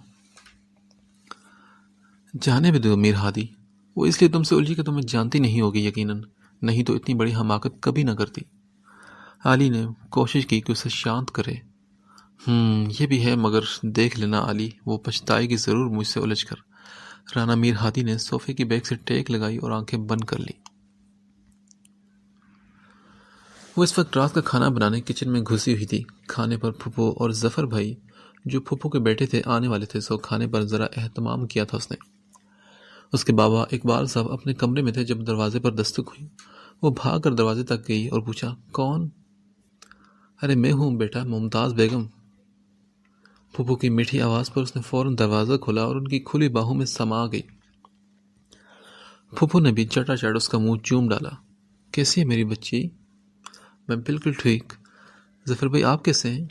جانے بھی دو میر ہادی، وہ اس لیے تم سے الجھی کہ تمہیں جانتی نہیں ہوگی یقیناً، نہیں تو اتنی بڑی حماقت کبھی نہ کرتی۔ علی نے کوشش کی کہ اسے شانت کرے۔ یہ بھی ہے، مگر دیکھ لینا علی، وہ پچھتائے گی ضرور مجھ سے الجھ کر۔ رانا میر ہادی نے صوفے کی بیک سے ٹیک لگائی اور آنکھیں بند کر لی۔ وہ اس وقت رات کا کھانا بنانے کچن میں گھسی ہوئی تھی۔ کھانے پر پھپھو اور ظفر بھائی جو پھپھو کے بیٹے تھے آنے والے تھے، سو کھانے پر ذرا اہتمام کیا تھا اس نے۔ اس کے بابا اقبال صاحب اپنے کمرے میں تھے جب دروازے پر دستک ہوئی۔ وہ بھاگ کر دروازے تک گئی اور پوچھا، کون؟ ارے میں ہوں بیٹا، ممتاز بیگم۔ پھپھو کی میٹھی آواز پر اس نے فوراً دروازہ کھولا اور ان کی کھلی باہوں میں سما گئی۔ پھپھو نے بھی چٹا چٹ اس کا منہ چوم ڈالا۔ کیسی ہے میری بچی؟ میں بالکل ٹھیک۔ ظفر بھائی آپ کیسے ہیں؟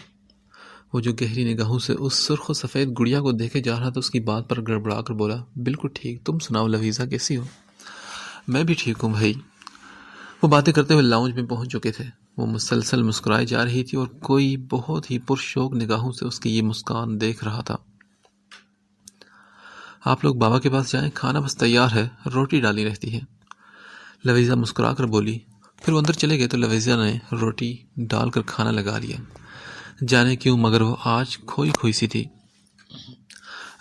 وہ جو گہری نگاہوں سے اس سرخ و سفید گڑیا کو دیکھے جا رہا تھا اس کی بات پر گڑبڑا کر بولا، بالکل ٹھیک، تم سناؤ لویزا کیسی ہو؟ میں بھی ٹھیک ہوں بھائی۔ وہ باتیں کرتے ہوئے لاؤنج میں پہنچ چکے تھے۔ وہ مسلسل مسکرائی جا رہی تھی اور کوئی بہت ہی پرشوق نگاہوں سے اس کی یہ مسکان دیکھ رہا تھا۔ آپ لوگ بابا کے پاس جائیں، کھانا بس تیار ہے، روٹی ڈالی رہتی ہے، لویزا مسکرا کر بولی۔ پھر وہ اندر چلے گئے تو لویزا نے روٹی ڈال کر کھانا لگا لیا۔ جانے کیوں مگر وہ آج کھوئی کھوئی سی تھی۔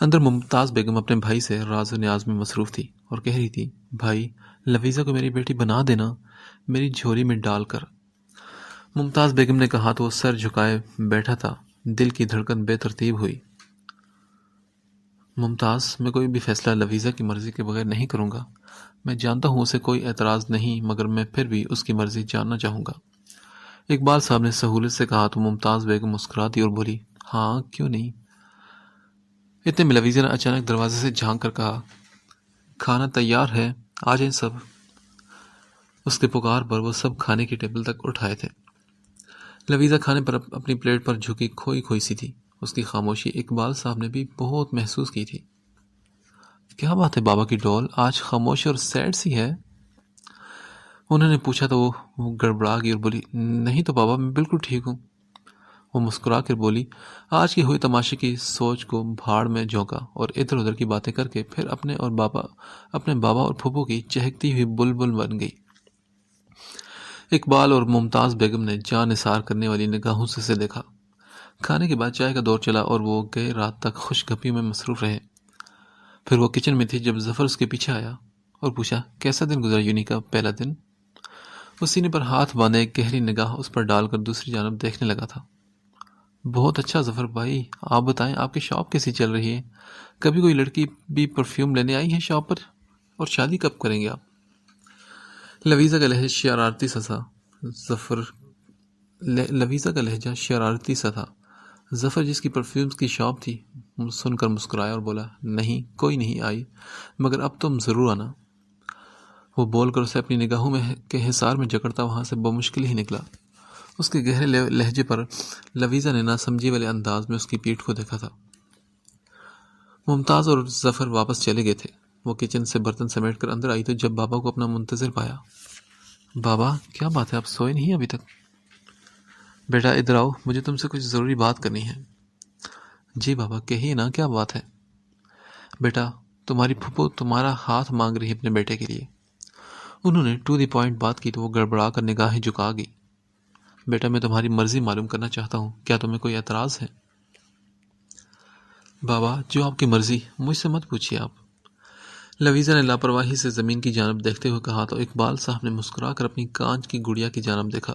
اندر ممتاز بیگم اپنے بھائی سے راز و نیاز میں مصروف تھی اور کہہ رہی تھی، بھائی لویزا کو میری بیٹی بنا دینا، میری جھولی میں ڈال کر۔ ممتاز بیگم نے کہا تو وہ سر جھکائے بیٹھا تھا۔ دل کی دھڑکن بے ترتیب ہوئی۔ ممتاز، میں کوئی بھی فیصلہ لویزا کی مرضی کے بغیر نہیں کروں گا۔ میں جانتا ہوں اسے کوئی اعتراض نہیں، مگر میں پھر بھی اس کی مرضی جاننا چاہوں گا۔ اقبال صاحب نے سہولت سے کہا تو ممتاز بیگم مسکراتی اور بولی، ہاں کیوں نہیں۔ اتنے میں لویزا نے اچانک دروازے سے جھانک کر کہا، کھانا تیار ہے، آ جائیں سب۔ اس کے پکار پر وہ سب کھانے کی ٹیبل تک اٹھ آئے تھے۔ لویزا کھانے پر اپنی پلیٹ پر جھکی کھوئی کھوئی سی تھی۔ اس کی خاموشی اقبال صاحب نے بھی بہت محسوس کی تھی۔ کیا بات ہے بابا کی ڈول، آج خاموش اور سیڈ سی ہے؟ انہوں نے پوچھا تو وہ گڑبڑا گئی اور بولی، نہیں تو بابا، میں بالکل ٹھیک ہوں۔ وہ مسکرا کر بولی، آج کی ہوئی تماشے کی سوچ کو بھاڑ میں جھونکا اور ادھر ادھر کی باتیں کر کے پھر اپنے بابا اور پھپھو کی چہکتی ہوئی بلبل بن گئی۔ اقبال اور ممتاز بیگم نے جاں نثار کرنے والی نگاہوں سے اسے دیکھا۔ کھانے کے بعد چائے کا دور چلا اور وہ گئے رات تک خوش گپی میں مصروف رہے۔ پھر وہ کچن میں تھی جب ظفر اس کے پیچھے آیا اور پوچھا، کیسا دن گزرا یونی کا پہلا دن؟ وہ سینے پر ہاتھ باندھے ایک گہری نگاہ اس پر ڈال کر دوسری جانب دیکھنے لگا تھا۔ بہت اچھا ظفر بھائی، آپ بتائیں آپ کی شاپ کیسی چل رہی ہے؟ کبھی کوئی لڑکی بھی پرفیوم لینے آئی ہے شاپ پر؟ اور شادی کب کریں گے آپ؟ لویزا کا لہجہ شرارتی سا تھا۔ ظفر جس کی پرفیومز کی شاپ تھی سن کر مسکرایا اور بولا، نہیں کوئی نہیں آئی، مگر اب تم ضرور آنا۔ وہ بول کر اسے اپنی نگاہوں میں کے حصار میں جکڑتا وہاں سے بمشکل ہی نکلا۔ اس کے گہرے لہجے پر لویزا نے ناسمجھی والے انداز میں اس کی پیٹھ کو دیکھا تھا۔ ممتاز اور ظفر واپس چلے گئے تھے۔ وہ کچن سے برتن سمیٹ کر اندر آئی تو جب بابا کو اپنا منتظر پایا، بابا کیا بات ہے، آپ سوئے نہیں ابھی تک؟ بیٹا ادھر آؤ، مجھے تم سے کچھ ضروری بات کرنی ہے۔ جی بابا کہیے نا، کیا بات ہے؟ بیٹا تمہاری پھپھو تمہارا ہاتھ مانگ رہی ہے اپنے بیٹے کے لیے۔ انہوں نے ٹو دی پوائنٹ بات کی تو وہ گڑبڑا کر نگاہیں جھکا گئی۔ بیٹا میں تمہاری مرضی معلوم کرنا چاہتا ہوں، کیا تمہیں کوئی اعتراض ہے؟ بابا جو آپ کی مرضی، مجھ سے مت پوچھیے آپ۔ لویزا نے لاپرواہی سے زمین کی جانب دیکھتے ہوئے کہا تو اقبال صاحب نے مسکرا کر اپنی کانچ کی گڑیا کی جانب دیکھا،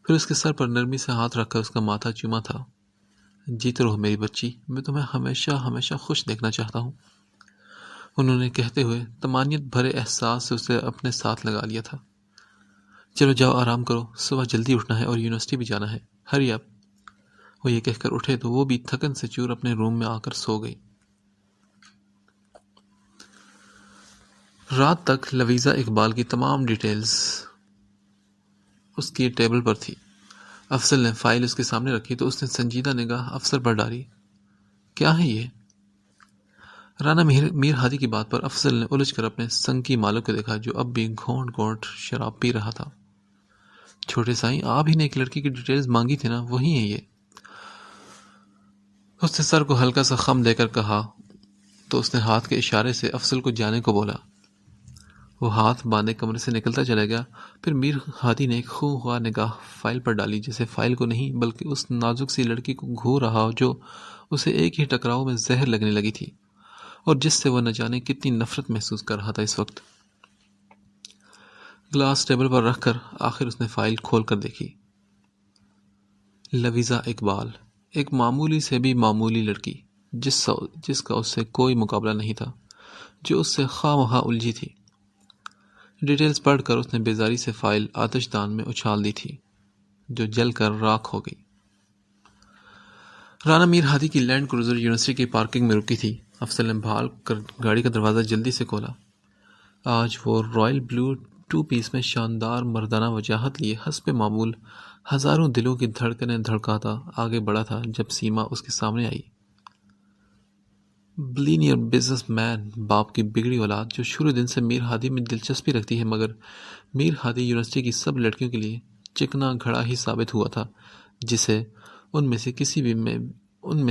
پھر اس کے سر پر نرمی سے ہاتھ رکھ کر اس کا ماتھا چوما تھا۔ جیتے رہو میری بچی، میں تمہیں ہمیشہ ہمیشہ خوش دیکھنا چاہتا ہوں، انہوں نے کہتے ہوئے طمانینت بھرے احساس سے اسے اپنے ساتھ لگا لیا تھا۔ چلو جاؤ آرام کرو، صبح جلدی اٹھنا ہے اور یونیورسٹی بھی جانا ہے، ہری اپ۔ وہ یہ کہہ کر اٹھے تو وہ بھی تھکن سے چور اپنے روم میں آ کر سو گئی۔ رات تک لویزا اقبال کی تمام ڈیٹیلز اس کی ٹیبل پر تھی۔ افضل نے فائل اس کے سامنے رکھی تو اس نے سنجیدہ نگاہ افسر پر ڈالی۔ کیا ہے یہ؟ رانا میر ہادی کی بات پر افضل نے الجھ کر اپنے سنگ کی مالک کو دیکھا جو اب بھی گھونٹ گھونٹ شراب پی رہا تھا۔ چھوٹے سائیں، آپ ہی نے ایک لڑکی کی ڈیٹیلز مانگی تھی نا، وہی ہے یہ۔ اس نے سر کو ہلکا سا خم دے کر کہا تو اس نے ہاتھ کے اشارے سے افضل کو جانے کو بولا۔ وہ ہاتھ باندھے کمرے سے نکلتا چلا گیا۔ پھر میر ہادی نے ایک خونخوار نگاہ فائل پر ڈالی، جسے فائل کو نہیں بلکہ اس نازک سی لڑکی کو گھور رہا ہو جو اسے ایک ہی ٹکراؤ میں زہر لگنے لگی تھی، اور جس سے وہ نہ جانے کتنی نفرت محسوس کر رہا تھا اس وقت۔ گلاس ٹیبل پر رکھ کر آخر اس نے فائل کھول کر دیکھی۔ لویزا اقبال، ایک معمولی سے بھی معمولی لڑکی، جس کا اس سے کوئی مقابلہ نہیں تھا، جو اس سے خواہ مخواہ الجھی تھی۔ ڈیٹیلز پڑھ کر اس نے بیزاری سے فائل آتش دان میں اچھال دی تھی، جو جل کر راکھ ہو گئی۔ رانا میر ہادی کی لینڈ کروزر یونیورسٹی کی پارکنگ میں رکی تھی۔ افضل نے بھال کر گاڑی کا دروازہ جلدی سے کھولا۔ آج وہ رائل بلو 2 پیس میں شاندار مردانہ وجاہت لیے حسب معمول ہزاروں دلوں کی دھڑکنیں دھڑکاتا آگے بڑھا تھا جب سیما اس کے سامنے آئی۔ بلینئر بزنس مین، باپ کی بگڑی اولاد، جو شروع دن سے میر ہادی میں دلچسپی رکھتی ہے، مگر میر ہادی یونیورسٹی کی سب لڑکیوں کے لیے چکنا گھڑا ہی ثابت ہوا تھا، جسے ان میں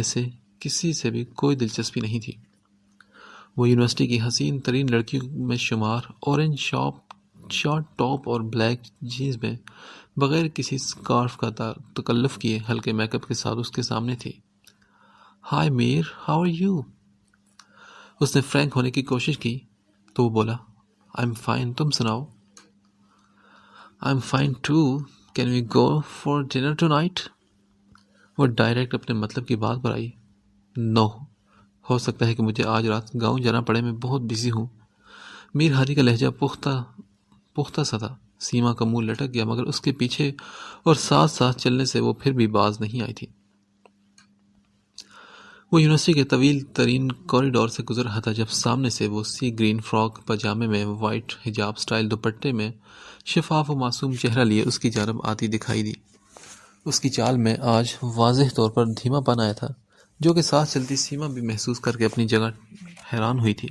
سے کسی سے بھی کوئی دلچسپی نہیں تھی۔ وہ یونیورسٹی کی حسین ترین لڑکیوں میں شمار، اورنج شارٹ ٹاپ اور بلیک جینز میں بغیر کسی سکارف کا تکلف کیے ہلکے میک اپ کے ساتھ اس کے سامنے تھی۔ ہائے میر، ہاؤ آر یو؟ اس نے فرینک ہونے کی کوشش کی تو وہ بولا، آئی ایم فائن، تم سناؤ؟ I am fine too, can we go for dinner tonight? وہ ڈائریکٹ اپنے مطلب کی بات پر آئی۔ نو، ہو سکتا ہے کہ مجھے آج رات گاؤں جانا پڑے، میں بہت بزی ہوں۔ میر ہادی کا لہجہ پختہ سا تھا۔ سیما کا منہ لٹک گیا، مگر اس کے پیچھے اور ساتھ ساتھ چلنے سے وہ پھر بھی باز نہیں آئی تھی۔ وہ یونیورسٹی کے طویل ترین کوریڈور سے گزر رہا تھا جب سامنے سے وہ سی گرین فراک پاجامے میں وائٹ حجاب سٹائل دوپٹے میں شفاف و معصوم چہرہ لیے اس کی جانب آتی دکھائی دی۔ اس کی چال میں آج واضح طور پر دھیما پن آیا تھا، جو کہ ساتھ چلتی سیما بھی محسوس کر کے اپنی جگہ حیران ہوئی تھی۔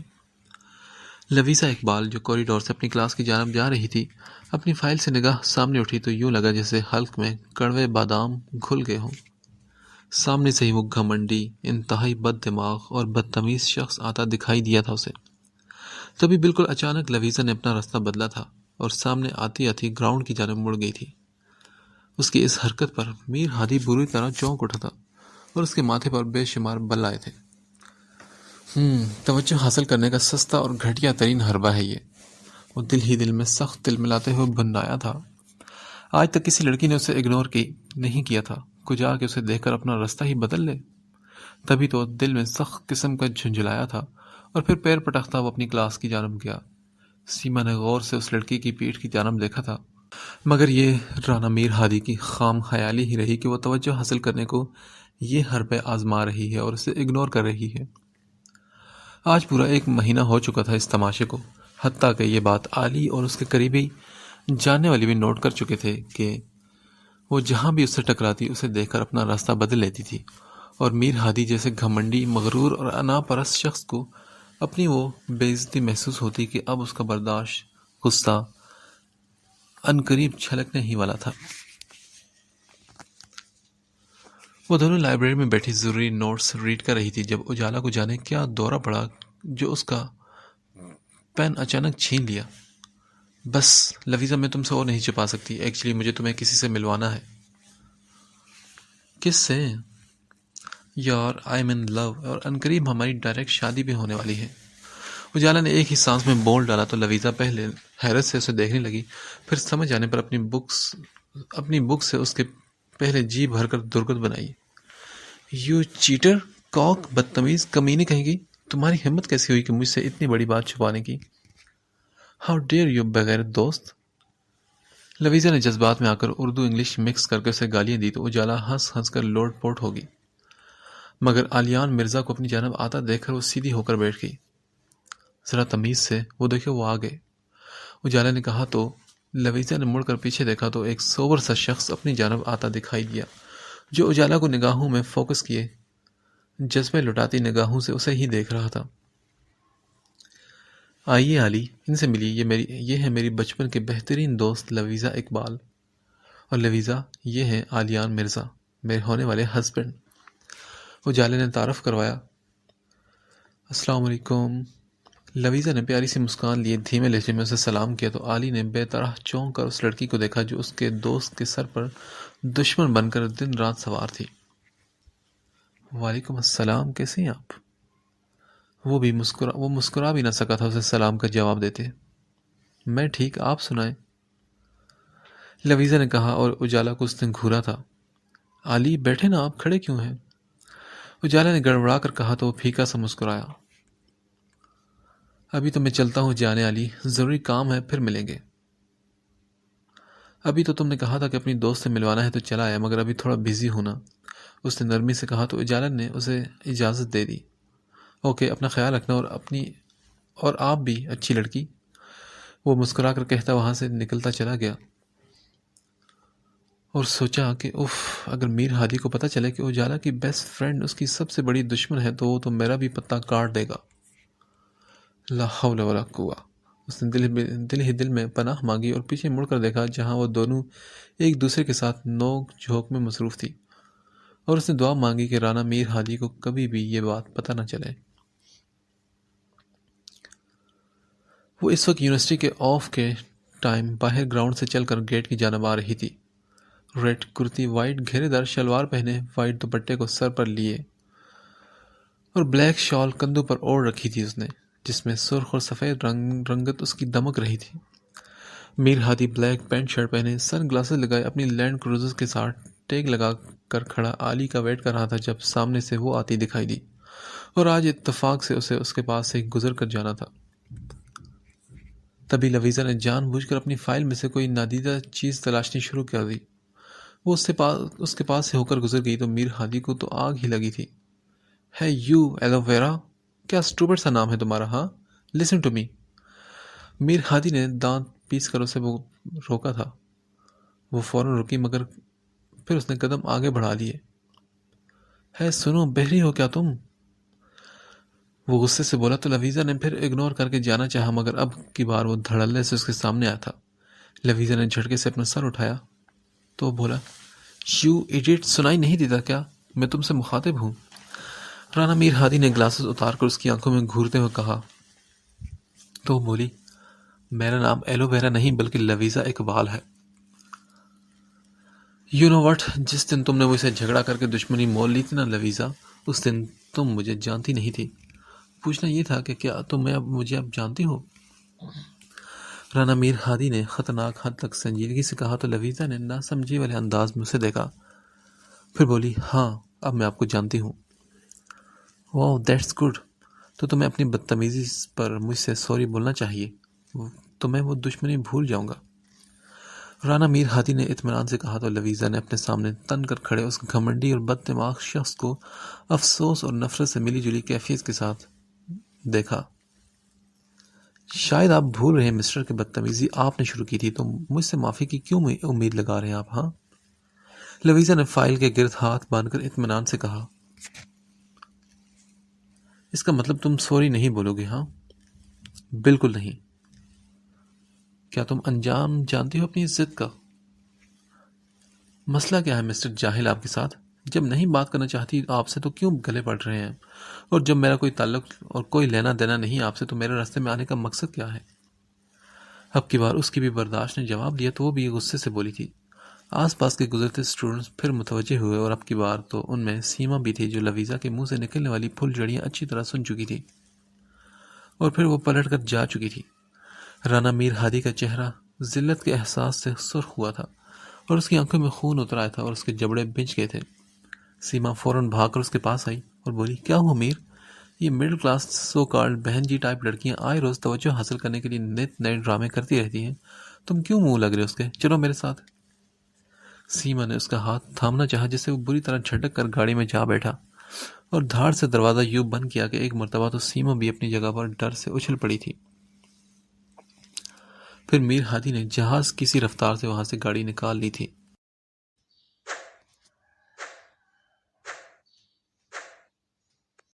لویزا اقبال، جو کوریڈور سے اپنی کلاس کی جانب جا رہی تھی، اپنی فائل سے نگاہ سامنے اٹھی تو یوں لگا جیسے حلق میں کڑوے بادام گھل گئے ہوں۔ سامنے سے ہی وہ گھمنڈی، انتہائی بد دماغ اور بدتمیز شخص آتا دکھائی دیا تھا اسے۔ تبھی بالکل اچانک لویزا نے اپنا راستہ بدلا تھا اور سامنے آتی آتی گراؤنڈ کی جانب مڑ گئی تھی۔ اس کی اس حرکت پر میر ہادی بری طرح چونک اٹھا تھا اور اس کے ماتھے پر بے شمار بل آئے تھے۔ توجہ حاصل کرنے کا سستا اور گھٹیا ترین حربہ ہے یہ۔ وہ دل ہی دل میں سخت تل ملاتے ہوئے بندایا تھا۔ آج تک کسی لڑکی نے اسے اگنور نہیں کیا تھا، کجا کے اسے دیکھ کر اپنا راستہ ہی بدل لے۔ تبھی تو دل میں سخت قسم کا جھنجھلایا تھا اور پھر پیر پٹکتا وہ اپنی کلاس کی جانب گیا۔ سیما نے غور سے اس لڑکی کی پیٹھ کی جانب دیکھا تھا، مگر یہ رانا میر ہادی کی خام خیالی ہی رہی کہ وہ توجہ حاصل کرنے کو یہ حربے آزما رہی ہے اور اسے اگنور کر رہی ہے۔ آج پورا 1 مہینہ ہو چکا تھا اس تماشے کو، حتیٰ کہ یہ بات علی اور اس کے قریبی جاننے والے بھی نوٹ کر چکے تھے کہ وہ جہاں بھی اس سے ٹکراتی اسے دیکھ کر اپنا راستہ بدل لیتی تھی، اور میر ہادی جیسے گھمنڈی، مغرور اور انا پرست شخص کو اپنی وہ بے عزتی محسوس ہوتی کہ اب اس کا برداشت، غصہ عنقریب چھلکنے ہی والا تھا۔ وہ دونوں لائبریری میں بیٹھی ضروری نوٹس ریڈ کر رہی تھی جب اجالا کو جانے کیا دورہ پڑا جو اس کا پین اچانک چھین لیا۔ بس لویزا، میں تم سے اور نہیں چھپا سکتی، ایکچولی مجھے تمہیں کسی سے ملوانا ہے۔ کس سے؟ یار، آئی ایم ان لو، اور عنقریب ہماری ڈائریکٹ شادی بھی ہونے والی ہے۔ اجالا نے ایک ہی سانس میں بول ڈالا تو لویزا پہلے حیرت سے اسے دیکھنے لگی، پھر سمجھ آنے پر اپنی بک سے اس کے پہلے جی بھر کر درگت بنائی۔ یو چیٹر، کاک، بدتمیز، کمینی کہیں گی، تمہاری ہمت کیسی ہوئی کہ مجھ سے اتنی بڑی بات چھپانے کی؟ ہاؤ ڈیئر یو بغیرت دوست! لویزا نے جذبات میں آ کر اردو انگلش مکس کر کے اسے گالیاں دی تو اجالا ہنس ہنس کر لوٹ پوٹ ہو گئی، مگر آلیان مرزا کو اپنی جانب آتا دیکھ کر وہ سیدھی ہو کر بیٹھ گئی۔ ذرا تمیز سے، وہ دیکھے وہ آ گئے، اجالا نے کہا تو لویزا نے مڑ کر پیچھے دیکھا تو ایک سوبر سا شخص اپنی جانب آتا دکھائی دیا جو اجالا کو نگاہوں میں فوکس کیے جذبے لٹاتی نگاہوں سے اسے ہی دیکھ رہا تھا۔ آئیے علی، ان سے ملیے، یہ ہے میری بچپن کے بہترین دوست لویزا اقبال۔ اور لویزا، یہ ہیں عالیان مرزا، میرے ہونے والے ہسبینڈ۔ اجالے نے تعارف کروایا۔ السلام علیکم۔ لویزا نے پیاری سی مسکان لیے دھیمے لہجے میں اسے سلام کیا تو علی نے بے طرح چونک کر اس لڑکی کو دیکھا جو اس کے دوست کے سر پر دشمن بن کر دن رات سوار تھی۔ وعلیکم السلام، کیسے ہیں آپ؟ وہ مسکرا بھی نہ سکا تھا اسے سلام کا جواب دیتے۔ میں ٹھیک، آپ سنائیں؟ لویزا نے کہا اور اجالا کو اس نے گھورا تھا۔ علی بیٹھے نا، آپ کھڑے کیوں ہیں؟ اجالا نے گڑبڑا کر کہا تو وہ پھیکا سا مسکرایا۔ ابھی تو میں چلتا ہوں جانے علی، ضروری کام ہے، پھر ملیں گے۔ ابھی تو تم نے کہا تھا کہ اپنی دوست سے ملوانا ہے تو چلا آیا، مگر ابھی تھوڑا بزی ہوں نا، اس نے نرمی سے کہا تو اجالا نے اسے اجازت دے دی۔ اوکے، اپنا خیال رکھنا اور آپ بھی، اچھی لڑکی، وہ مسکرا کر کہتا وہاں سے نکلتا چلا گیا اور سوچا کہ اگر میر ہادی کو پتہ چلے کہ اجالا کی بیسٹ فرینڈ اس کی سب سے بڑی دشمن ہے تو وہ تو میرا بھی پتہ کاٹ دے گا۔ لا حول ولا قوہ۔ اس نے دل ہی دل میں پناہ مانگی اور پیچھے مڑ کر دیکھا جہاں وہ دونوں ایک دوسرے کے ساتھ نوک جھوک میں مصروف تھی، اور اس نے دعا مانگی کہ رانا میر ہادی کو کبھی بھی یہ بات پتہ نہ چلے۔ وہ اس وقت یونیورسٹی کے آف کے ٹائم باہر گراؤنڈ سے چل کر گیٹ کی جانب آ رہی تھی۔ ریڈ کرتی، وائٹ گھیرے دار شلوار پہنے، وائٹ دوپٹے کو سر پر لیے اور بلیک شال کندھوں پر اوڑھ رکھی تھی اس نے، جس میں سرخ اور سفید رنگت اس کی دمک رہی تھی۔ میر ہادی بلیک پینٹ شرٹ پہنے، سن گلاسز لگائے، اپنی لینڈ کروزر کے ساتھ ٹیگ لگا کر کھڑا علی کا ویٹ کر رہا تھا جب سامنے سے وہ آتی دکھائی دی، اور آج اتفاق سے اسے اس کے پاس سے گزر کر جانا تھا۔ تبھی لویزا نے جان بوجھ کر اپنی فائل میں سے کوئی نادیدہ چیز تلاشنی شروع کر دی۔ وہ اس کے پاس سے ہو کر گزر گئی تو میر ہادی کو تو آگ ہی لگی تھی۔ ہے یو ایلو ویرا، کیا اسٹوپڈ سا نام ہے تمہارا؟ ہاں، لسن ٹو می۔ میر ہادی نے دانت پیس کر اسے وہ روکا تھا۔ وہ فوراً رکی، مگر پھر اس نے قدم آگے بڑھا لیے۔ ہے سنو، بہری ہو کیا تم؟ وہ غصے سے بولا تو لویزا نے پھر اگنور کر کے جانا چاہا، مگر اب کی بار وہ دھڑلے سے اس کے سامنے آیا تھا۔ لویزا نے جھٹکے سے اپنا سر اٹھایا تو بولا، یو ایڈیٹ، سنائی نہیں دیتا کیا؟ میں تم سے مخاطب ہوں۔ رانا میر ہادی نے گلاسز اتار کر اس کی آنکھوں میں گھورتے ہوئے کہا تو وہ بولی، میرا نام ایلو ویرا نہیں بلکہ لویزا اقبال ہے۔ یو نو وٹ، جس دن تم نے مجھ سے جھگڑا کر کے دشمنی مول لی تھی نا لویزا، اس دن تم مجھے جانتی نہیں تھی۔ پوچھنا یہ تھا کہ کیا تم مجھے اب جانتی ہو؟ رانا میر ہادی نے خطرناک حد تک سنجیدگی سے کہا تو لویزا نے نہ سمجھی والے انداز میں اسے دیکھا، پھر بولی، ہاں، اب میں آپ کو جانتی ہوں۔ واو، دیٹس گڈ، تو تمہیں اپنی بدتمیزی پر مجھ سے سوری بولنا چاہیے، تو میں وہ دشمنی بھول جاؤں گا۔ رانا میر ہادی نے اطمینان سے کہا تو لویزا نے اپنے سامنے تن کر کھڑے اس گھمنڈی اور بد دماغ شخص کو افسوس اور نفرت سے ملی جلی کیفیت کے ساتھ دیکھا۔ شاید آپ بھول رہے ہیں مسٹر کہ بدتمیزی آپ نے شروع کی تھی، تو مجھ سے معافی کی کیوں امید لگا رہے ہیں آپ؟ ہاں، لویزا نے فائل کے گرد ہاتھ باندھ کر اطمینان سے کہا۔ اس کا مطلب تم سوری نہیں بولو گے؟ ہاں، بالکل نہیں۔ کیا تم انجام جانتی ہو اپنی عزت کا؟ مسئلہ کیا ہے مسٹر جاہل آپ کے ساتھ؟ جب نہیں بات کرنا چاہتی آپ سے تو کیوں گلے پڑ رہے ہیں؟ اور جب میرا کوئی تعلق اور کوئی لینا دینا نہیں آپ سے تو میرے راستے میں آنے کا مقصد کیا ہے؟ اب کی بار اس کی بھی برداشت نے جواب دیا تو وہ بھی غصے سے بولی تھی۔ آس پاس کے گزرتے اسٹوڈنٹس پھر متوجہ ہوئے اور اب کی بار تو ان میں سیما بھی تھی جو لویزا کے منہ سے نکلنے والی پھول جڑیاں اچھی طرح سن چکی تھی اور پھر وہ پلٹ کر جا چکی تھی۔ رانا میر ہادی کا چہرہ ذلت کے احساس سے سرخ ہوا تھا اور اس کی آنکھوں میں خون اتر آیا تھا اور اس کے جبڑے بنچ گئے تھے۔ سیما فوراً بھاگ کر اس کے پاس آئی اور بولی، کیا ہوا میر؟ یہ مڈل کلاس سو کالڈ بہن جی ٹائپ لڑکیاں آئے روز توجہ حاصل کرنے کے لیے نت نئے ڈرامے کرتی رہتی ہیں، تم کیوں منہ لگ رہے اس کے؟ چلو میرے ساتھ۔ سیما نے اس کا ہاتھ تھامنا چاہا جس سے وہ بری طرح جھٹک کر گاڑی میں جا بیٹھا اور دھاڑ سے دروازہ یوں بند کیا کہ ایک مرتبہ تو سیما بھی اپنی جگہ پر ڈر سے اچھل پڑی تھی۔ پھر میر ہادی نے جہاز کسی رفتار سے وہاں سے گاڑی نکال لی تھی۔